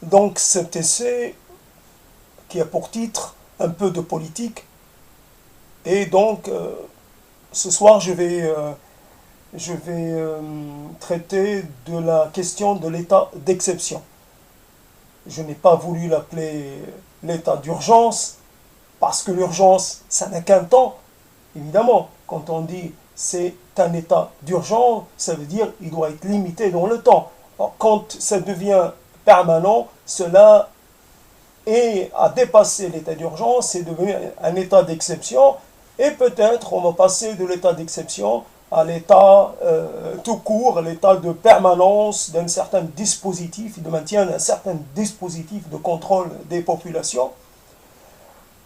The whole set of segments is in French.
Donc cet essai qui a pour titre un peu de politique, et donc ce soir je vais traiter de la question de l'état d'exception. Je n'ai pas voulu l'appeler l'état d'urgence, parce que l'urgence, ça n'a qu'un temps. Évidemment, quand on dit c'est un état d'urgence, ça veut dire qu'il doit être limité dans le temps. Alors, quand ça devient permanent, cela est à dépasser l'état d'urgence, c'est devenu un état d'exception, et peut-être on va passer de l'état d'exception à l'état tout court, l'état de permanence d'un certain dispositif, de maintien d'un certain dispositif de contrôle des populations.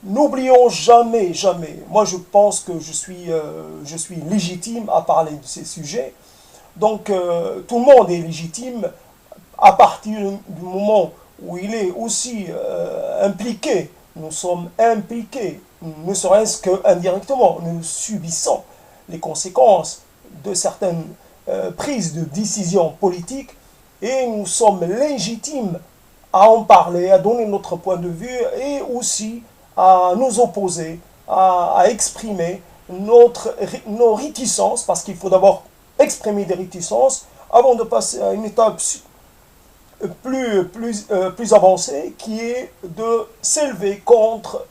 N'oublions jamais, jamais, moi je pense que je suis légitime à parler de ces sujets, donc tout le monde est légitime à partir du moment où il est aussi impliqué, nous sommes impliqués, ne serait-ce qu'indirectement, nous subissons les conséquences de certaines prises de décisions politiques et nous sommes légitimes à en parler, à donner notre point de vue et aussi à nous opposer, à exprimer nos réticences, parce qu'il faut d'abord exprimer des réticences avant de passer à une étape plus avancée qui est de s'élever contre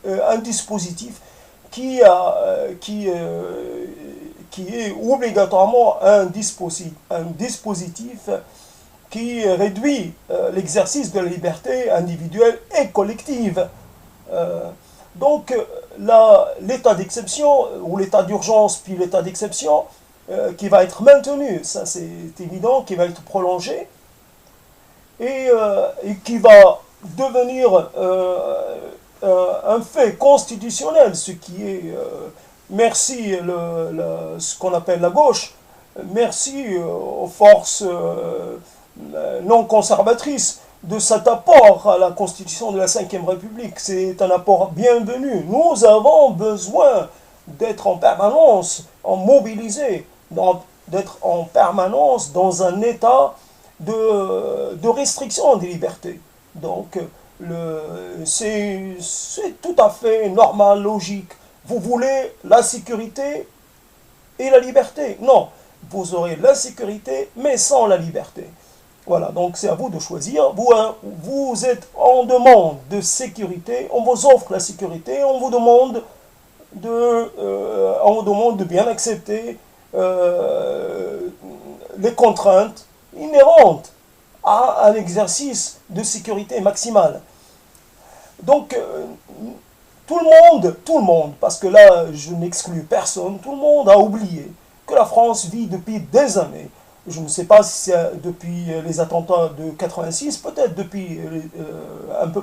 un dispositif qui est obligatoirement un dispositif qui réduit l'exercice de la liberté individuelle et collective. Donc l'état d'exception ou l'état d'urgence puis l'état d'exception qui va être maintenu, ça c'est évident, qui va être prolongé et qui va devenir un fait constitutionnel, ce qui est, merci ce qu'on appelle la gauche, merci aux forces non conservatrices de cet apport à la Constitution de la Ve République. C'est un apport bienvenu. Nous avons besoin d'être en permanence mobilisés, d'être en permanence dans un état de restriction des libertés. Donc, c'est tout à fait normal, logique. Vous voulez la sécurité et la liberté? Non, vous aurez la sécurité, mais sans la liberté. Voilà, donc c'est à vous de choisir. Vous êtes en demande de sécurité, on vous offre la sécurité, on vous demande de bien accepter les contraintes inhérentes à un exercice de sécurité maximale. Donc, tout le monde, parce que là, je n'exclus personne, tout le monde a oublié que la France vit depuis des années. Je ne sais pas si c'est depuis les attentats de 86, peut-être depuis un peu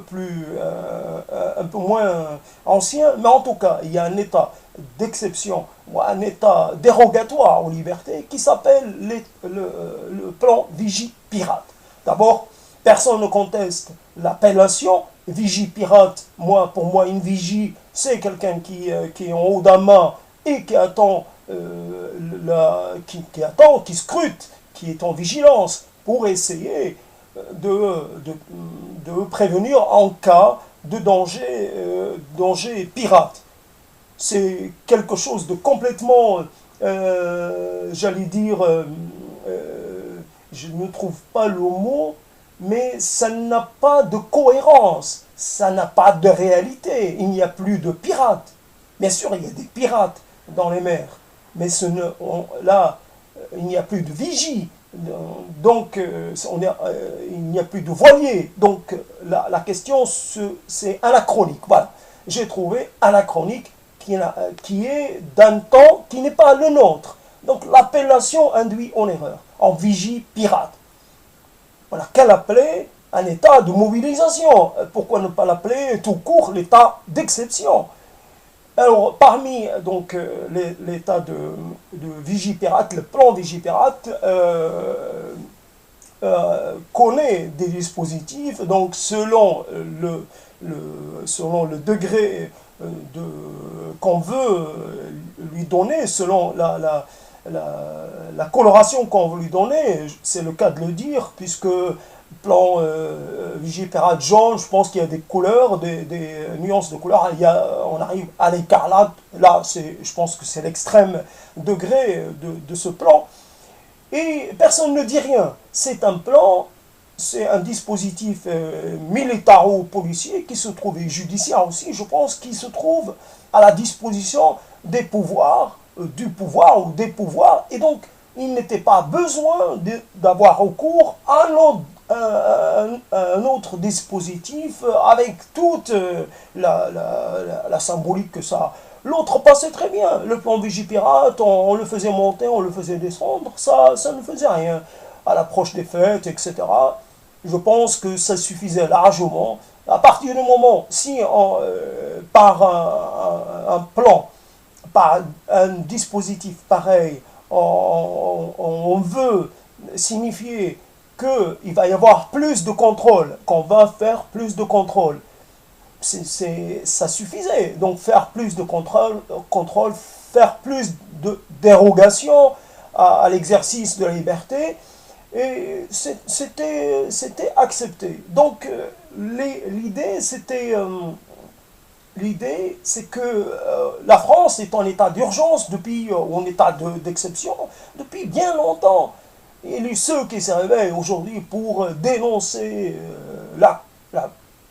moins ancien, mais en tout cas, il y a un état d'exception ou un état dérogatoire aux libertés qui s'appelle le plan Vigipirate. D'abord, personne ne conteste l'appellation Vigipirate. Pour moi, une vigie, c'est quelqu'un qui est en haut d'un mât et qui attend, qui scrute, qui est en vigilance pour essayer de prévenir en cas de danger pirate. C'est quelque chose de complètement, j'allais dire, je ne trouve pas le mot, mais ça n'a pas de cohérence, ça n'a pas de réalité. Il n'y a plus de pirates. Bien sûr, il y a des pirates dans les mers, mais là, il n'y a plus de vigie, donc il n'y a plus de voiliers. Donc la question, c'est anachronique. Voilà, j'ai trouvé anachronique qui est d'un temps qui n'est pas le nôtre. Donc l'appellation induit en erreur, en vigie pirate. Voilà, qu'elle appelait un état de mobilisation. Pourquoi ne pas l'appeler tout court l'état d'exception? Alors, parmi donc l'état de Vigipirate, le plan Vigipirate connaît des dispositifs, donc selon le degré qu'on veut lui donner, selon la coloration qu'on veut lui donner, c'est le cas de le dire, puisque plan Vigipirate jaune, je pense qu'il y a des couleurs, des nuances de couleurs. On arrive à l'écarlate, là, je pense que c'est l'extrême degré de ce plan. Et personne ne dit rien. C'est un plan, c'est un dispositif militaro-policier qui se trouve, et judiciaire aussi, je pense, qui se trouve à la disposition des pouvoirs, du pouvoir ou des pouvoirs. Et donc, il n'était pas besoin d'avoir recours à un autre dispositif avec toute la symbolique que ça. L'autre passait très bien. Le plan Vigipirate, on le faisait monter, on le faisait descendre, ça ne faisait rien. À l'approche des fêtes, etc., je pense que ça suffisait largement. À partir du moment, si par un plan, par un dispositif pareil, on veut signifier qu'il va y avoir plus de contrôle, qu'on va faire plus de contrôle, ça suffisait. Donc faire plus de contrôle, faire plus de dérogation à l'exercice de la liberté, et c'était accepté. Donc l'idée c'est que la France est en état d'urgence ou en état d'exception depuis bien longtemps. Et ceux qui se réveillent aujourd'hui pour dénoncer la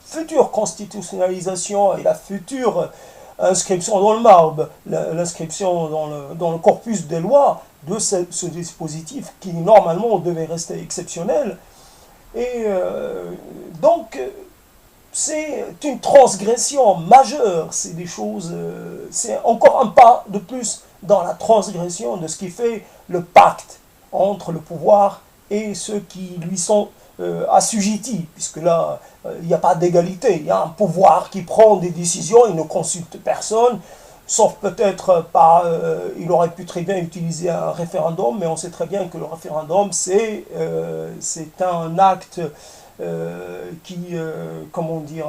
future constitutionnalisation et la future inscription dans le marbre, l'inscription dans le corpus des lois de ce dispositif qui normalement devait rester exceptionnel. Et donc c'est une transgression majeure, c'est des choses, c'est encore un pas de plus dans la transgression de ce qui fait le pacte entre le pouvoir et ceux qui lui sont assujettis, puisque là, il n'y a pas d'égalité, il y a un pouvoir qui prend des décisions, il ne consulte personne, sauf peut-être il aurait pu très bien utiliser un référendum, mais on sait très bien que le référendum, c'est un acte qui, comment dire,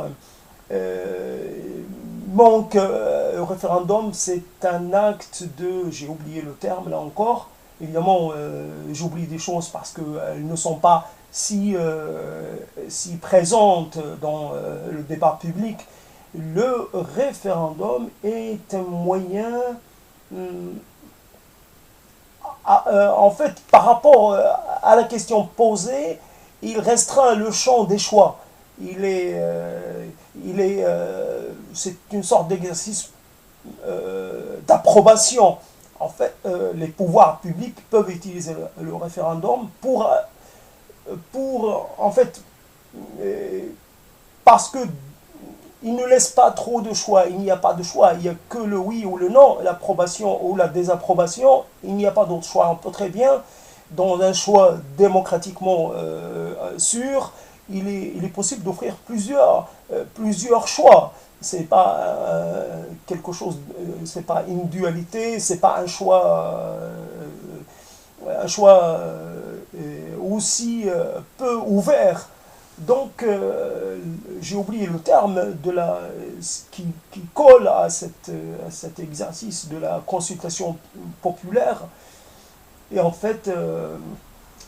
manque, le référendum, c'est un acte j'ai oublié le terme là encore, évidemment, j'oublie des choses parce qu'elles ne sont pas si présentes dans le débat public. Le référendum est un moyen, en fait, par rapport à la question posée, il restreint le champ des choix. C'est une sorte d'exercice d'approbation. En fait, les pouvoirs publics peuvent utiliser le référendum en fait, parce que il ne laisse pas trop de choix, il n'y a pas de choix, il n'y a que le oui ou le non, l'approbation ou la désapprobation, il n'y a pas d'autre choix. On peut très bien, dans un choix démocratiquement sûr, il est possible d'offrir plusieurs choix. C'est pas quelque chose, c'est pas une dualité, c'est pas un choix aussi peu ouvert. Donc, j'ai oublié le terme qui colle à cet exercice de la consultation populaire. Et en fait,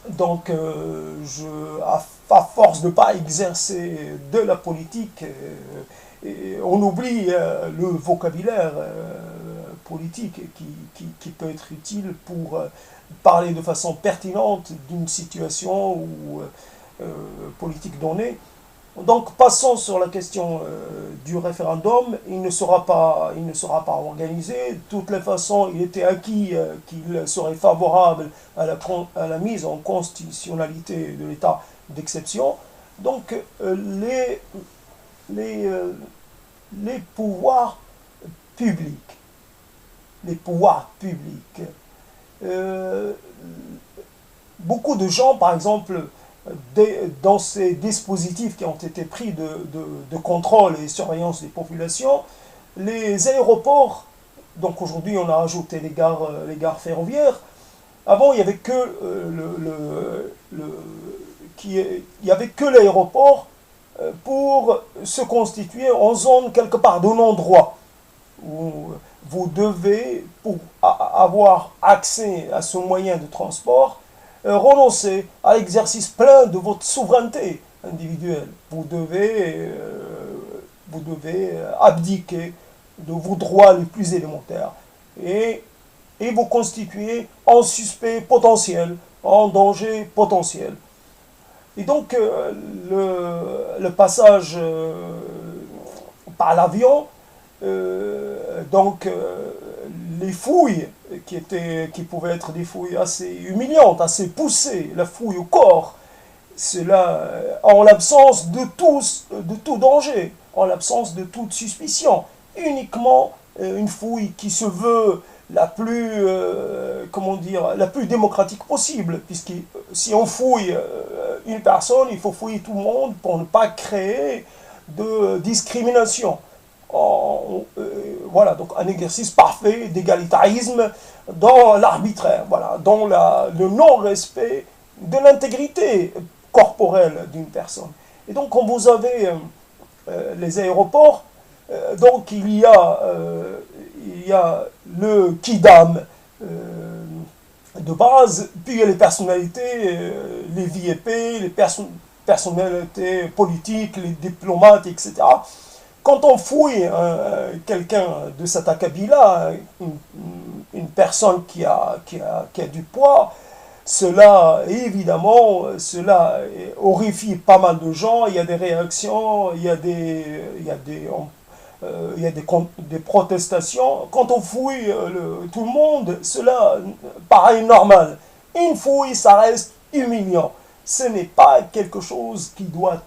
donc, à force de ne pas exercer de la politique, on oublie le vocabulaire politique qui peut être utile pour parler de façon pertinente d'une situation ou politique donnée. Donc passons sur la question du référendum. Il ne sera pas organisé. De toutes les façons, il était acquis qu'il serait favorable à la mise en constitutionnalité de l'état d'exception. Donc les pouvoirs publics, beaucoup de gens, par exemple, dans ces dispositifs qui ont été pris de contrôle et surveillance des populations, les aéroports, donc aujourd'hui on a ajouté les gares ferroviaires. Avant il n'y avait que l'aéroport pour se constituer en zone quelque part, d'un endroit vous devez, pour avoir accès à ce moyen de transport, renoncer à l'exercice plein de votre souveraineté individuelle. Vous devez abdiquer de vos droits les plus élémentaires et, et vous constituer en suspect potentiel, en danger potentiel. Et donc, le passage par l'avion, les fouilles qui pouvaient être des fouilles assez humiliantes, assez poussées, la fouille au corps, cela en l'absence de tout danger, en l'absence de toute suspicion, uniquement une fouille qui se veut la plus, la plus démocratique possible, puisque si on fouille une personne, il faut fouiller tout le monde pour ne pas créer de discrimination. Voilà, donc un exercice parfait d'égalitarisme dans l'arbitraire, voilà, dans le non-respect de l'intégrité corporelle d'une personne. Et donc, quand vous avez les aéroports, donc il y a le kidam de base, puis il y a les personnalités, les VIP, les personnalités politiques, les diplomates, etc. Quand on fouille quelqu'un de cet acabit-là, une personne qui a du poids, cela horrifie pas mal de gens. Il y a des réactions, il y a des protestations. Quand on fouille tout le monde, cela paraît normal. Une fouille, ça reste humiliant. Ce n'est pas quelque chose qui doit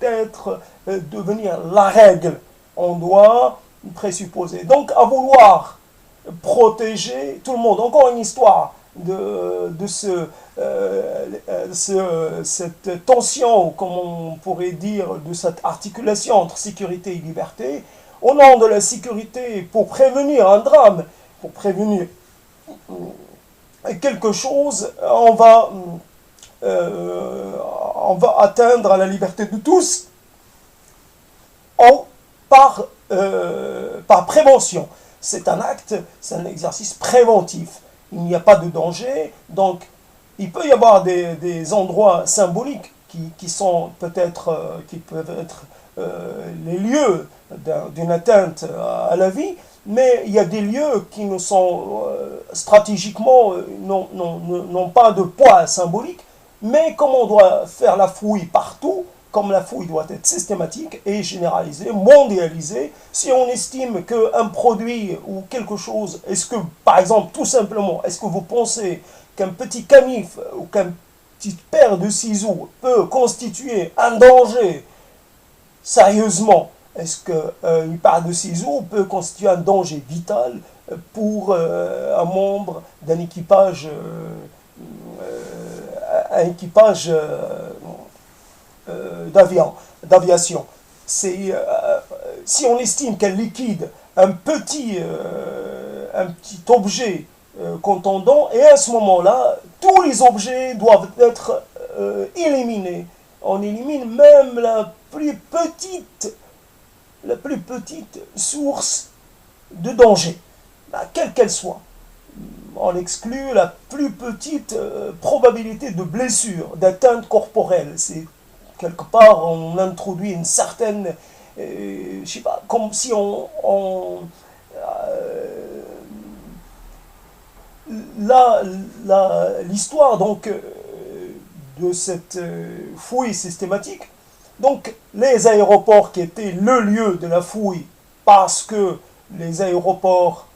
devenir la règle. On doit présupposer. Donc, à vouloir protéger tout le monde, encore une histoire de cette tension, comme on pourrait dire, de cette articulation entre sécurité et liberté, au nom de la sécurité, pour prévenir un drame, pour prévenir quelque chose, on va atteindre la liberté de tous par prévention. C'est un acte, c'est un exercice préventif. Il n'y a pas de danger, donc il peut y avoir des endroits symboliques qui sont peut-être, qui peuvent être les lieux d'une atteinte à la vie, mais il y a des lieux qui ne sont stratégiquement, n'ont pas de poids symbolique, mais comme on doit faire la fouille partout, comme la fouille doit être systématique et généralisée, mondialisée, si on estime qu'un produit ou quelque chose, est-ce que, par exemple, tout simplement, est-ce que vous pensez qu'un petit canif ou qu'une petite paire de ciseaux peut constituer un danger sérieusement? Est-ce qu'une paire de ciseaux peut constituer un danger vital pour un membre d'un équipage, d'aviation? Si on estime qu'elle liquide un petit objet contondant, et à ce moment-là, tous les objets doivent être éliminés. On élimine même la plus petite source de danger, quelle qu'elle soit. On exclut la plus petite probabilité de blessure, d'atteinte corporelle. C'est quelque part, on introduit une certaine, je sais pas, comme si l'histoire donc de cette fouille systématique. Donc les aéroports qui étaient le lieu de la fouille, parce que les aéroports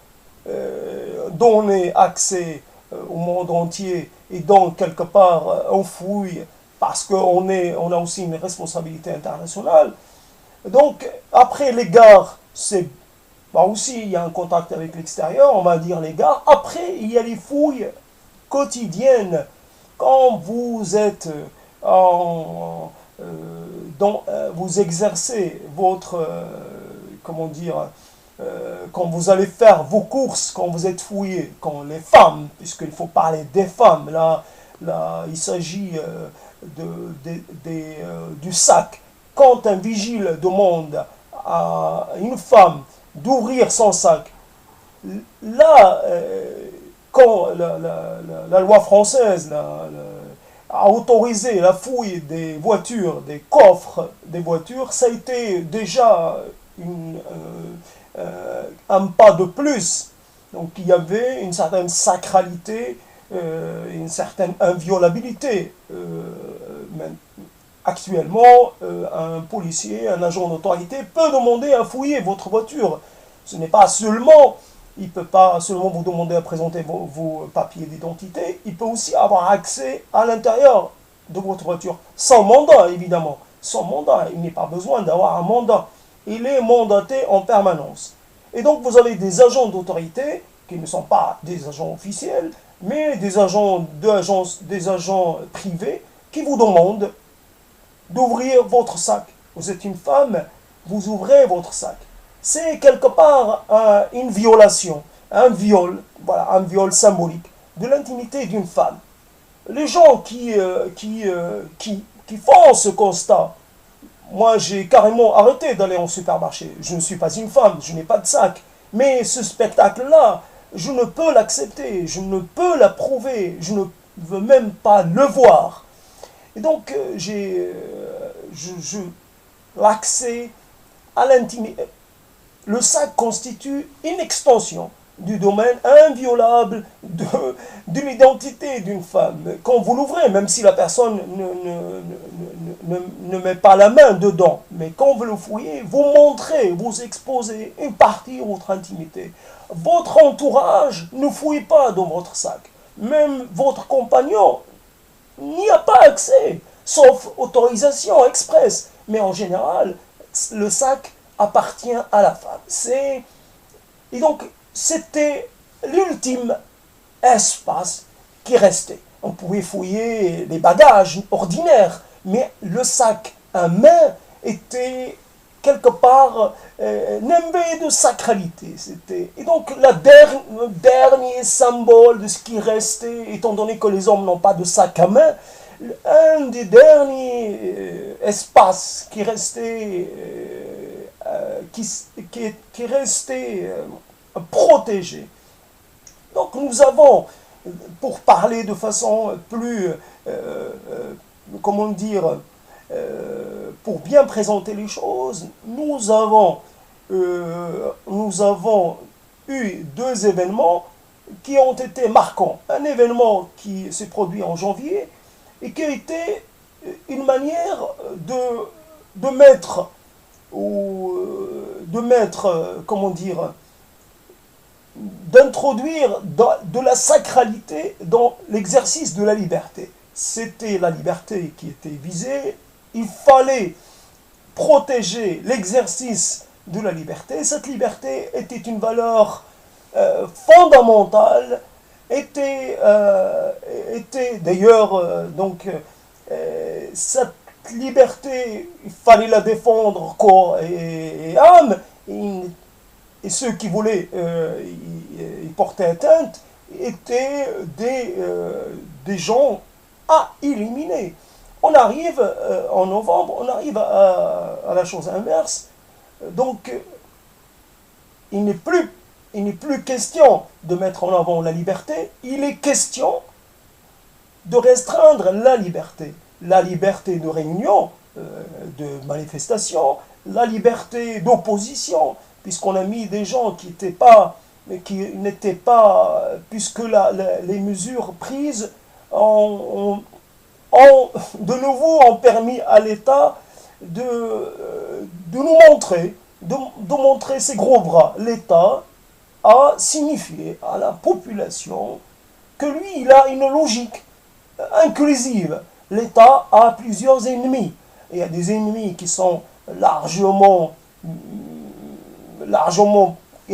donnaient accès au monde entier, et donc quelque part on fouille parce qu'on a aussi une responsabilité internationale. Donc après les gares, aussi il y a un contact avec l'extérieur, on va dire les gares. Après il y a les fouilles quotidiennes quand vous êtes vous exercez votre, quand vous allez faire vos courses, quand vous êtes fouillé, quand les femmes, puisqu'il faut parler des femmes, là il s'agit du sac. Quand un vigile demande à une femme d'ouvrir son sac, Là, quand la loi française a autorisé la fouille des voitures, des coffres des voitures, ça a été déjà un pas de plus. Donc il y avait une certaine sacralité, une certaine inviolabilité. Actuellement, un policier, un agent d'autorité peut demander à fouiller votre voiture. Ce n'est pas seulement, il ne peut pas seulement vous demander à présenter vos papiers d'identité, il peut aussi avoir accès à l'intérieur de votre voiture, sans mandat évidemment. Sans mandat, il n'est pas besoin d'avoir un mandat. Il est mandaté en permanence. Et donc vous avez des agents d'autorité qui ne sont pas des agents officiels, mais des agents des agents privés qui vous demandent d'ouvrir votre sac. Vous êtes une femme, vous ouvrez votre sac. C'est quelque part une violation, un viol, voilà, un viol symbolique de l'intimité d'une femme. Les gens qui font ce constat, moi j'ai carrément arrêté d'aller en supermarché. Je ne suis pas une femme, je n'ai pas de sac. Mais ce spectacle-là, je ne peux l'accepter, je ne peux l'approuver, je ne veux même pas le voir. Et donc, l'accès à l'intimité. Le sac constitue une extension du domaine inviolable de l'identité d'une femme. Quand vous l'ouvrez, même si la personne ne met pas la main dedans, mais quand vous le fouillez, vous montrez, vous exposez une partie de votre intimité. Votre entourage ne fouille pas dans votre sac. Même votre compagnon n'y a pas accès, sauf autorisation express. Mais en général, le sac appartient à la femme. Et donc, c'était l'ultime espace qui restait. On pouvait fouiller les bagages ordinaires, mais le sac à main était quelque part nimbé de sacralité. Et donc, le dernier symbole de ce qui restait, étant donné que les hommes n'ont pas de sac à main, un des derniers espaces qui restait, qui restait protégé. Donc nous avons, pour parler de façon plus, comment dire, pour bien présenter les choses, nous avons eu deux événements qui ont été marquants. Un événement qui s'est produit en janvier et qui a été une manière de mettre, comment dire, d'introduire de la sacralité dans l'exercice de la liberté. C'était la liberté qui était visée. Il fallait protéger l'exercice de la liberté. Cette liberté était une valeur fondamentale, était d'ailleurs, cette liberté, il fallait la défendre corps et âme. Et ceux qui voulaient y porter atteinte étaient des gens à éliminer. On arrive en novembre, on arrive à la chose inverse. Donc, il n'est plus question de mettre en avant la liberté, il est question de restreindre la liberté. La liberté de réunion, de manifestation, la liberté d'opposition, puisqu'on a mis des gens qui n'étaient pas, puisque les mesures prises de nouveau ont permis à l'État de nous montrer, de montrer ses gros bras. L'État a signifié à la population que lui, il a une logique inclusive. L'État a plusieurs ennemis. Il y a des ennemis qui sont largement, il y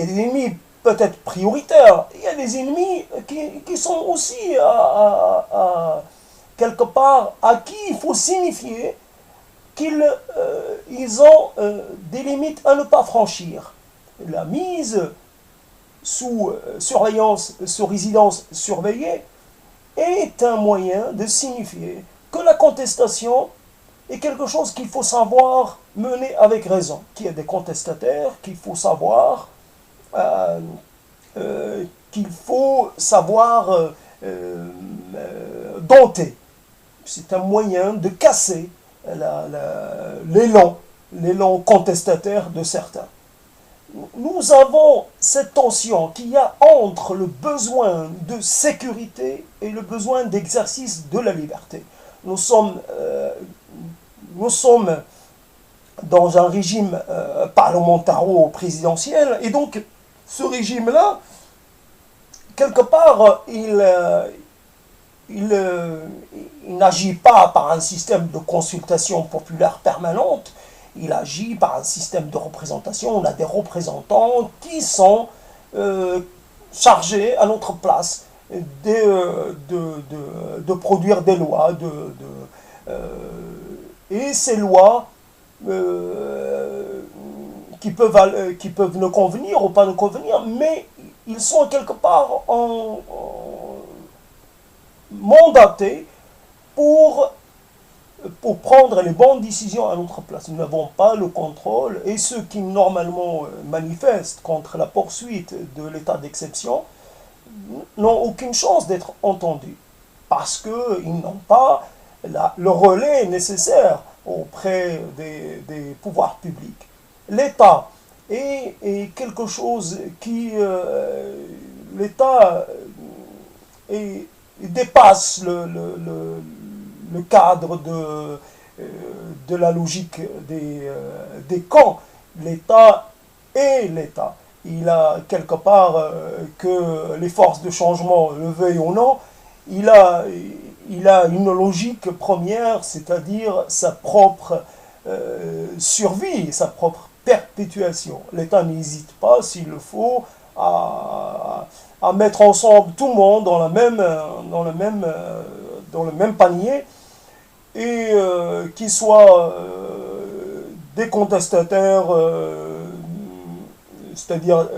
a des ennemis peut-être prioritaires. Il y a des ennemis qui sont aussi quelque part à qui il faut signifier qu'ils ont des limites à ne pas franchir. La mise sous surveillance, sous résidence surveillée, est un moyen de signifier que la contestation est quelque chose qu'il faut savoir mener avec raison, qu'il y a des contestataires, qu'il faut savoir qu'il faut savoir dompter. C'est un moyen de casser l'élan contestataire de certains. Nous avons cette tension qu'il y a entre le besoin de sécurité et le besoin d'exercice de la liberté. Nous sommes dans un régime parlementaro-présidentiel, et donc ce régime-là, quelque part, il n'agit pas par un système de consultation populaire permanente, il agit par un système de représentation. On a des représentants qui sont chargés à notre place de produire des lois, et ces lois qui peuvent nous convenir ou pas nous convenir, mais ils sont quelque part mandatés pour prendre les bonnes décisions à notre place. Nous n'avons pas le contrôle, et ceux qui normalement manifestent contre la poursuite de l'état d'exception n'ont aucune chance d'être entendus, parce qu'ils n'ont pas le relais nécessaire auprès des pouvoirs publics. L'État est quelque chose qui... L'État dépasse le cadre de la logique des camps. L'État est l'État. Il a quelque part, que les forces de changement le veuillent ou non, il a une logique première, c'est-à-dire sa propre survie, sa propre perpétuation. L'État n'hésite pas, s'il le faut, à mettre ensemble tout le monde dans le même panier, et qu'ils soient des contestataires, c'est-à-dire,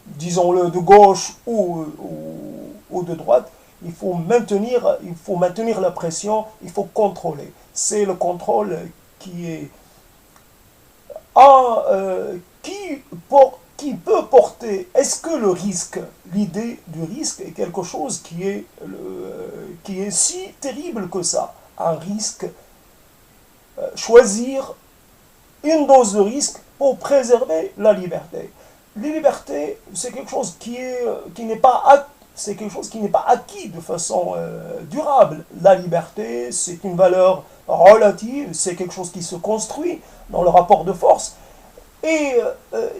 disons-le, de gauche ou de droite. Il faut maintenir la pression, il faut contrôler. C'est le contrôle qui peut porter. Est-ce que l'idée du risque est quelque chose qui est si terrible que ça? Un risque, choisir une dose de risque pour préserver la liberté. La liberté, c'est quelque chose qui n'est pas acquis de façon durable. La liberté, c'est une valeur relative, c'est quelque chose qui se construit dans le rapport de force. Et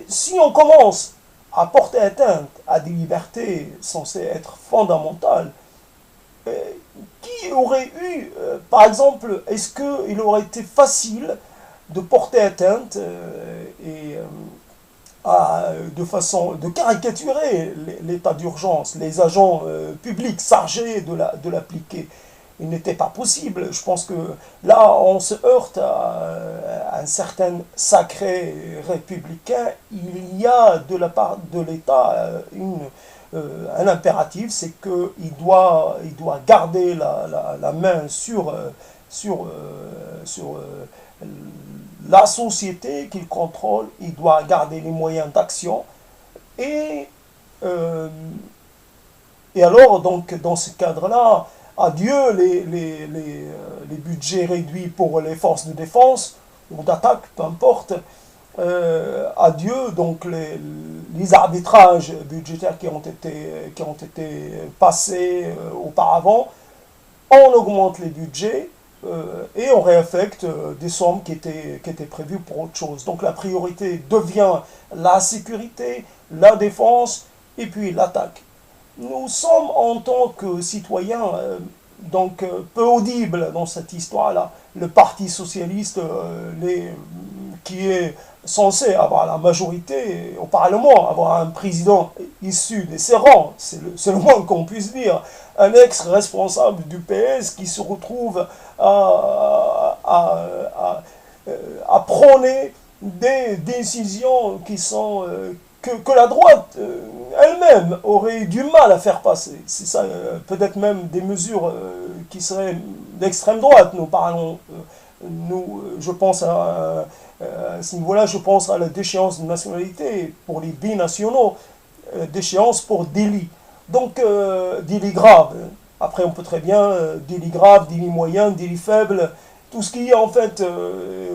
si on commence à porter atteinte à des libertés censées être fondamentales, qui aurait eu, par exemple, est-ce qu'il aurait été facile de porter atteinte de caricaturer l'état d'urgence, les agents publics chargés de l'appliquer? Il n'était pas possible. Je pense que là, on se heurte à un certain sacré républicain. Il y a de la part de l'État un impératif, c'est qu'il doit garder la main sur la société qu'il contrôle. Il doit garder les moyens d'action. Et alors, donc, dans ce cadre-là, adieu les budgets réduits pour les forces de défense ou d'attaque, peu importe. Adieu donc les arbitrages budgétaires qui ont été passés auparavant. On augmente les budgets et on réaffecte des sommes qui étaient prévues pour autre chose. Donc la priorité devient la sécurité, la défense et puis l'attaque. Nous sommes en tant que citoyens peu audibles dans cette histoire-là. Le Parti socialiste, qui est censé avoir la majorité au Parlement, avoir un président issu de ses rangs, c'est le moins qu'on puisse dire, un ex-responsable du PS qui se retrouve à prôner des décisions qui sont... que la droite elle-même aurait du mal à faire passer. C'est ça, peut-être même des mesures qui seraient d'extrême droite. Nous parlons je pense à ce niveau-là, je pense à la déchéance de nationalité pour les binationaux, déchéance pour délit. Donc, délit grave. Après, on peut très bien, délit grave, délit moyen, délit faible, tout ce qui, en fait,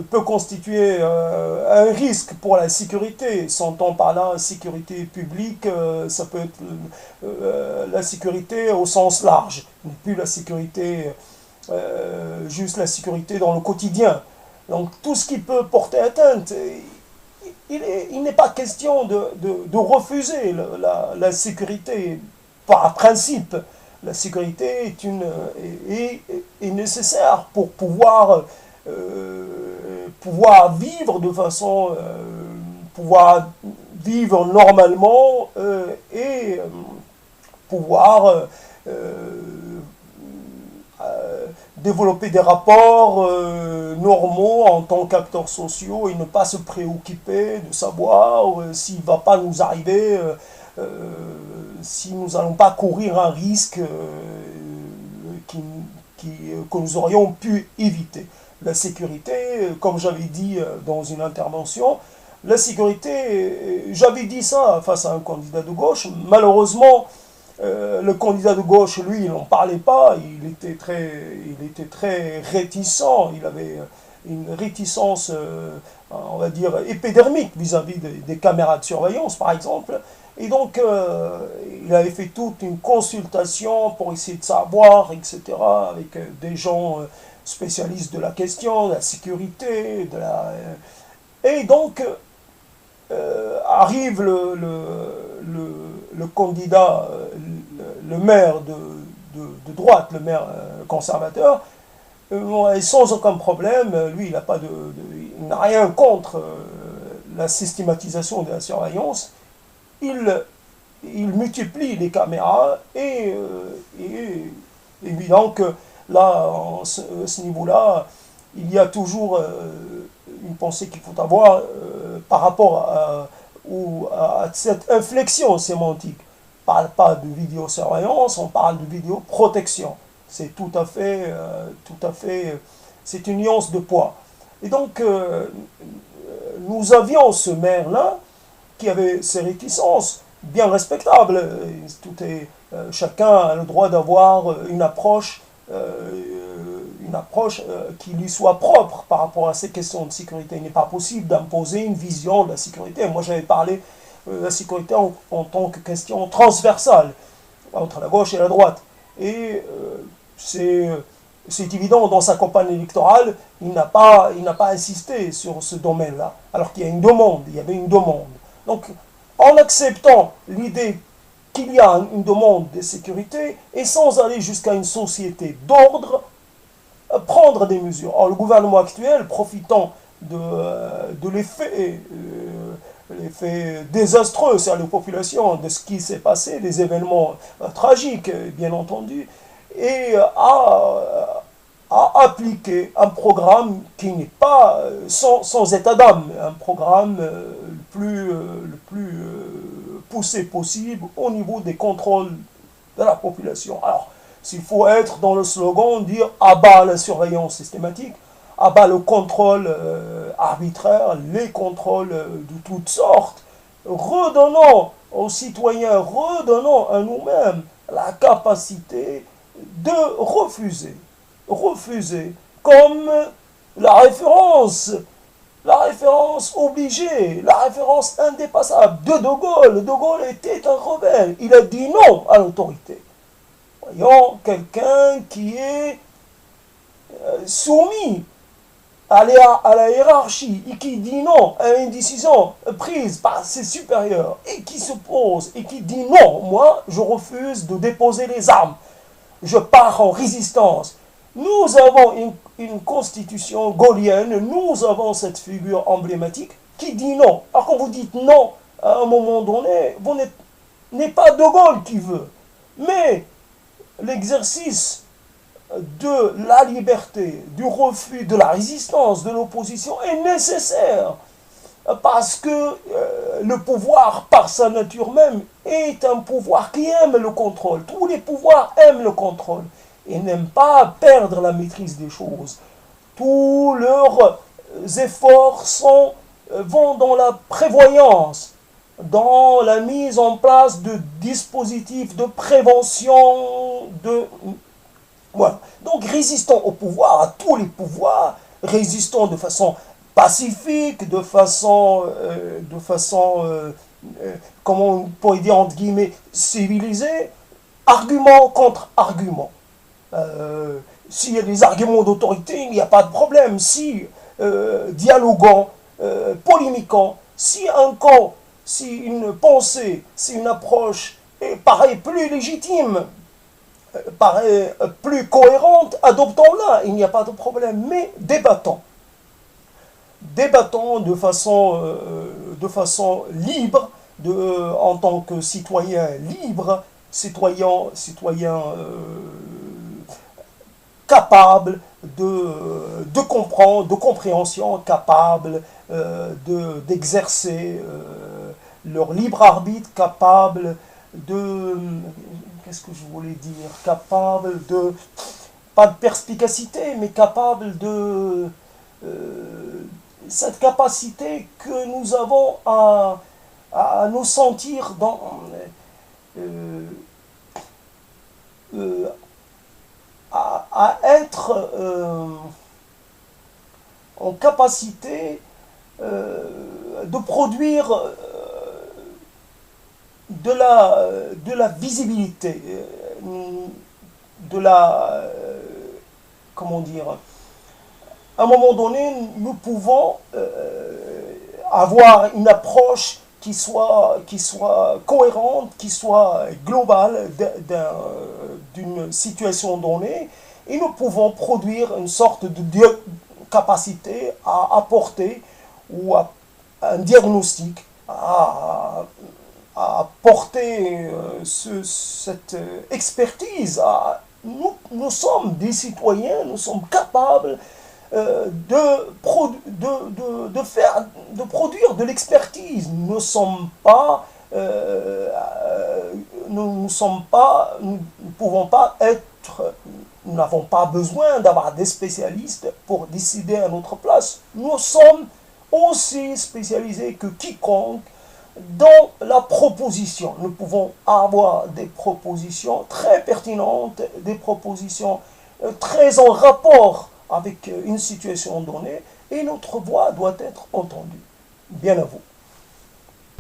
peut constituer un risque pour la sécurité. S'entend par là, sécurité publique, ça peut être la sécurité au sens large, mais plus la sécurité, juste la sécurité dans le quotidien. Donc, tout ce qui peut porter atteinte, il n'est pas question de refuser la sécurité par principe. La sécurité est nécessaire pour pouvoir vivre de façon, pouvoir vivre normalement et pouvoir développer des rapports normaux en tant qu'acteurs sociaux et ne pas se préoccuper de savoir s'il ne va pas nous arriver, si nous n'allons pas courir un risque que nous aurions pu éviter. La sécurité, comme j'avais dit dans une intervention, la sécurité, j'avais dit ça face à un candidat de gauche, malheureusement, le candidat de gauche, lui, il n'en parlait pas, il était très réticent, il avait une réticence, on va dire, épidermique vis-à-vis des caméras de surveillance, par exemple. Et donc, il avait fait toute une consultation pour essayer de savoir, etc., avec des gens spécialistes de la question, de la sécurité, et donc, arrive le candidat, le maire de droite, le maire conservateur, et sans aucun problème, lui, il n'a rien contre la systématisation de la surveillance. Il multiplie les caméras et évident que là, à ce niveau-là, il y a toujours une pensée qu'il faut avoir par rapport à cette inflexion sémantique. On ne parle pas de vidéosurveillance, on parle de vidéoprotection. C'est tout à fait, c'est une nuance de poids. Et donc, nous avions ce maire-là qui avait ses réticences, bien respectables. Chacun a le droit d'avoir une approche qui lui soit propre par rapport à ces questions de sécurité. Il n'est pas possible d'imposer une vision de la sécurité. Moi, j'avais parlé de la sécurité en tant que question transversale entre la gauche et la droite. Et c'est évident, dans sa campagne électorale, il n'a pas insisté sur ce domaine-là, alors qu'il y avait une demande. Donc, en acceptant l'idée qu'il y a une demande de sécurité, et sans aller jusqu'à une société d'ordre, prendre des mesures. Or, le gouvernement actuel, profitant de l'effet désastreux sur les populations, de ce qui s'est passé, des événements tragiques, bien entendu, et a appliqué un programme qui n'est pas sans état d'âme, un programme le plus poussé possible au niveau des contrôles de la population. Alors, s'il faut être dans le slogan, dire « abat la surveillance systématique », abat le contrôle arbitraire, les contrôles de toutes sortes, redonnons aux citoyens, redonnons à nous-mêmes la capacité de refuser, comme la référence obligée, la référence indépassable de De Gaulle. De Gaulle était un rebelle, il a dit non à l'autorité. Voyons, quelqu'un qui est soumis à la hiérarchie et qui dit non à une décision prise par ses supérieurs et qui se pose et qui dit non, moi je refuse de déposer les armes, je pars en résistance. Nous avons une constitution gaullienne, nous avons cette figure emblématique qui dit non. Alors quand vous dites non, à un moment donné, vous n'êtes pas De Gaulle qui veut, mais l'exercice de la liberté, du refus, de la résistance, de l'opposition est nécessaire. Parce que le pouvoir, par sa nature même, est un pouvoir qui aime le contrôle. Tous les pouvoirs aiment le contrôle et n'aiment pas perdre la maîtrise des choses. tous leurs efforts vont dans la prévoyance, dans la mise en place de dispositifs de prévention, voilà. Donc résistant au pouvoir, à tous les pouvoirs, résistant de façon pacifique, comment on pourrait dire entre guillemets, civilisée, argument contre argument. S'il y a des arguments d'autorité, il n'y a pas de problème. Si dialoguant, polémiquant, si un camp, si une pensée, si une approche paraît plus légitime, paraît plus cohérente, adoptons-la, il n'y a pas de problème. Mais débattons. Débattons de façon libre, en tant que citoyen libre, citoyen capable de comprendre, de compréhension, capable d'exercer leur libre arbitre, capable de... Qu'est-ce que je voulais dire? Capable de... Pas de perspicacité, mais capable de... cette capacité que nous avons à nous sentir à être en capacité de produire de la visibilité, comment dire, à un moment donné, nous pouvons avoir une approche qui soit cohérente, qui soit globale d'une situation donnée, et nous pouvons produire une sorte de capacité à apporter ou un diagnostic, à apporter cette expertise. Nous sommes des citoyens, nous sommes capables de produire de l'expertise. Nous n'avons pas besoin d'avoir des spécialistes pour décider à notre place. Nous sommes aussi spécialisés que quiconque dans la proposition. Nous pouvons avoir des propositions très pertinentes, des propositions très en rapport avec une situation donnée, et notre voix doit être entendue. Bien à vous.